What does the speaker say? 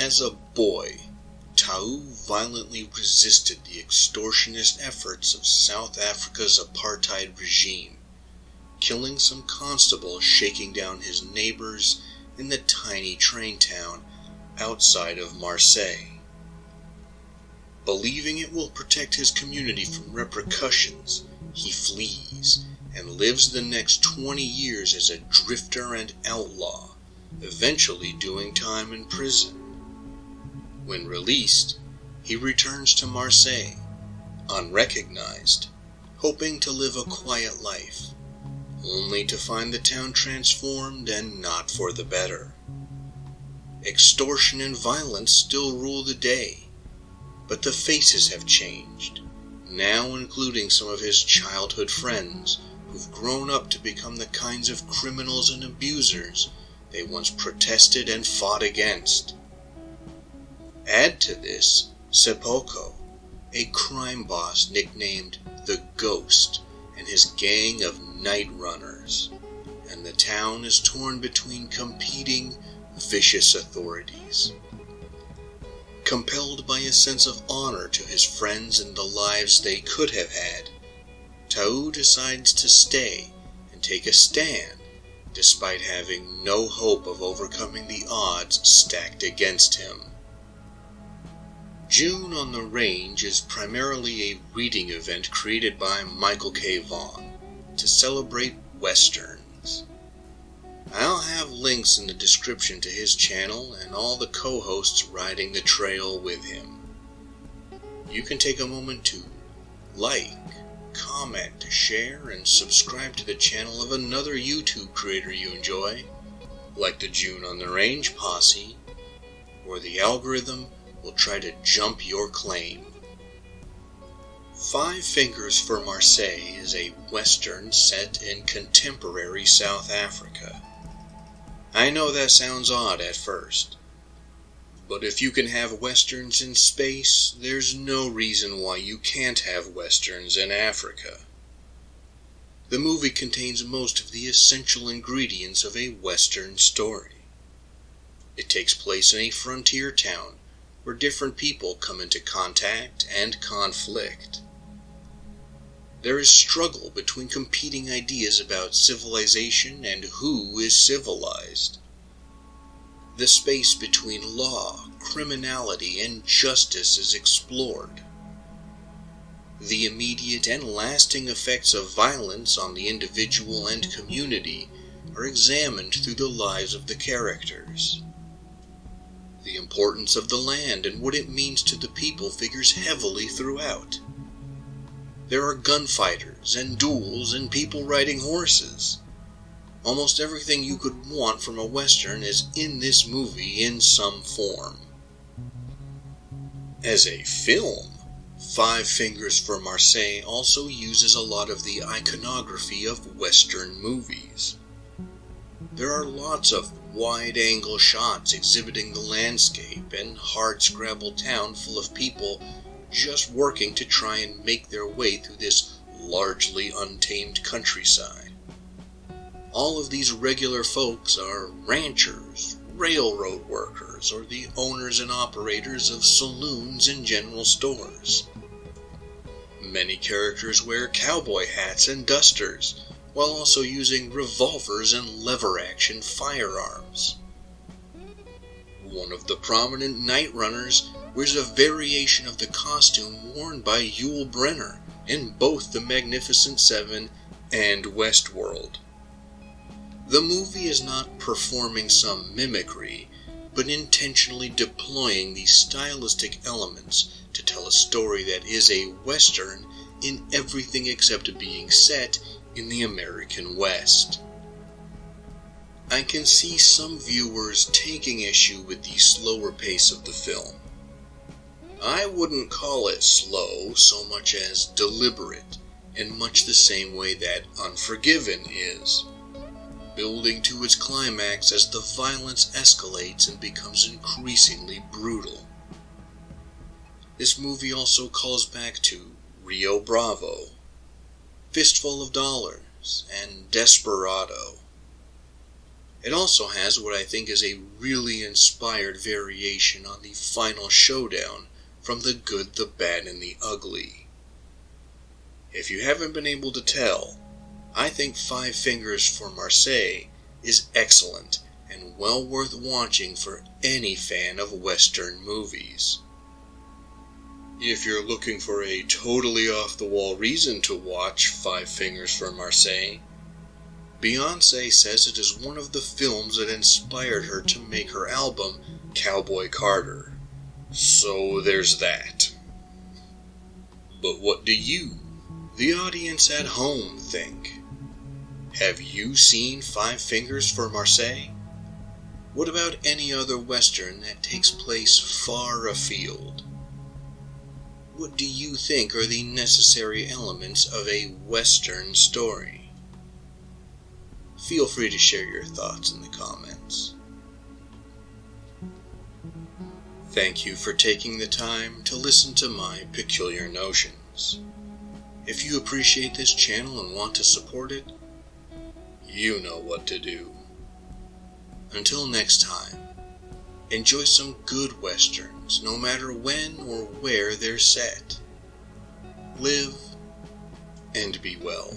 As a boy, Tau violently resisted the extortionist efforts of South Africa's apartheid regime, killing some constables shaking down his neighbors in the tiny train town outside of Marseilles. Believing it will protect his community from repercussions, he flees and lives the next 20 years as a drifter and outlaw, eventually doing time in prison. When released, he returns to Marseille, unrecognized, hoping to live a quiet life, only to find the town transformed and not for the better. Extortion and violence still rule the day, but the faces have changed, now including some of his childhood friends who've grown up to become the kinds of criminals and abusers they once protested and fought against. Add to this Seth Tomko, a crime boss nicknamed the Ghost, and his gang of night runners, and the town is torn between competing, vicious authorities. Compelled by a sense of honor to his friends and the lives they could have had, Tau decides to stay and take a stand, despite having no hope of overcoming the odds stacked against him. June on the Range is primarily a reading event created by Michael K. Vaughan to celebrate Westerns. I'll have links in the description to his channel and all the co-hosts riding the trail with him. You can take a moment to like, comment, share, and subscribe to the channel of another YouTube creator you enjoy, like the June on the Range posse, or the algorithm will try to jump your claim. Five Fingers for Marseille is a Western set in contemporary South Africa. I know that sounds odd at first, but if you can have Westerns in space, there's no reason why you can't have Westerns in Africa. The movie contains most of the essential ingredients of a Western story. It takes place in a frontier town where different people come into contact and conflict. There is struggle between competing ideas about civilization and who is civilized. The space between law, criminality, and justice is explored. The immediate and lasting effects of violence on the individual and community are examined through the lives of the characters. The importance of the land and what it means to the people figures heavily throughout. There are gunfighters and duels and people riding horses. Almost everything you could want from a Western is in this movie in some form. As a film, Five Fingers for Marseille also uses a lot of the iconography of Western movies. There are lots of wide-angle shots exhibiting the landscape and hard-scrabble town full of people just working to try and make their way through this largely untamed countryside. All of these regular folks are ranchers, railroad workers, or the owners and operators of saloons and general stores. Many characters wear cowboy hats and dusters, while also using revolvers and lever-action firearms. One of the prominent night runners wears a variation of the costume worn by Yul Brynner in both The Magnificent Seven and Westworld. The movie is not performing some mimicry, but intentionally deploying these stylistic elements to tell a story that is a Western in everything except being set in the American West. I can see some viewers taking issue with the slower pace of the film. I wouldn't call it slow so much as deliberate, in much the same way that Unforgiven is, building to its climax as the violence escalates and becomes increasingly brutal. This movie also calls back to Rio Bravo, Fistful of Dollars, and Desperado. It also has what I think is a really inspired variation on the final showdown from The Good, the Bad, and the Ugly. If you haven't been able to tell, I think Five Fingers for Marseilles is excellent and well worth watching for any fan of Western movies. If you're looking for a totally off-the-wall reason to watch Five Fingers for Marseilles, Beyonce says it is one of the films that inspired her to make her album Cowboy Carter. So there's that. But what do you, the audience at home, think? Have you seen Five Fingers for Marseilles? What about any other Western that takes place far afield? What do you think are the necessary elements of a Western story? Feel free to share your thoughts in the comments. Thank you for taking the time to listen to my peculiar notions. If you appreciate this channel and want to support it, you know what to do. Until next time, enjoy some good Westerns, no matter when or where they're set. Live and be well.